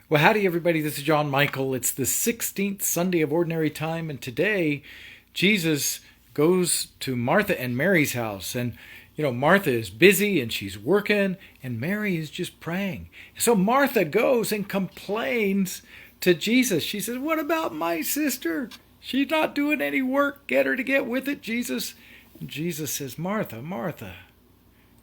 Well, howdy, everybody. This is John Michael. It's the 16th Sunday of Ordinary Time, and today Jesus goes to Martha and Mary's house. And, Martha is busy and she's working, and Mary is just praying. So Martha goes and complains to Jesus. She says, "What about my sister? She's not doing any work. Get her to get with it, Jesus." And Jesus says, "Martha, Martha,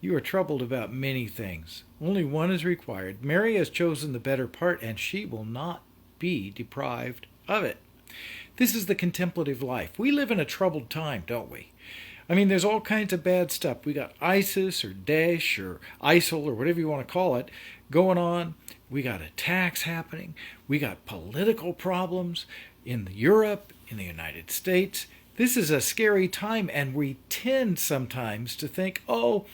you are troubled about many things. Only one is required. Mary has chosen the better part, and she will not be deprived of it." This is the contemplative life. We live in a troubled time, don't we? I mean, there's all kinds of bad stuff. We got ISIS or Daesh or ISIL or whatever you want to call it going on. We got attacks happening. We got political problems in Europe, in the United States. This is a scary time, and we tend sometimes to think, oh,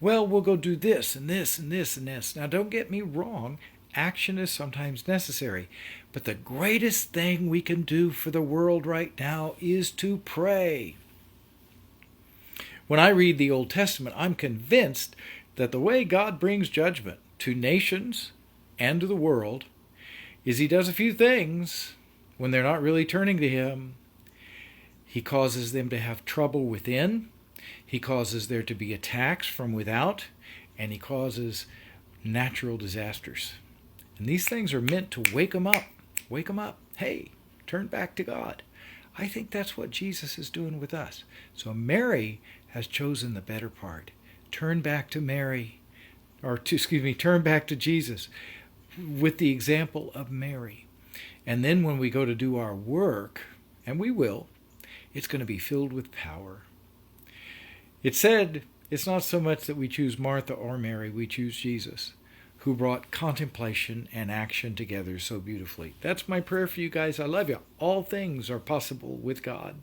well, we'll go do this and this and this and this. Now, don't get me wrong. Action is sometimes necessary. But the greatest thing we can do for the world right now is to pray. When I read the Old Testament, I'm convinced that the way God brings judgment to nations and to the world is He does a few things when they're not really turning to Him. He causes them to have trouble within. He causes there to be attacks from without, and He causes natural disasters. And these things are meant to wake them up. Wake them up. Hey, turn back to God. I think that's what Jesus is doing with us. So Mary has chosen the better part. Turn back to turn back to Jesus with the example of Mary. And then when we go to do our work, and we will, it's going to be filled with power. It said it's not so much that we choose Martha or Mary, we choose Jesus, who brought contemplation and action together so beautifully. That's my prayer for you guys. I love you. All things are possible with God.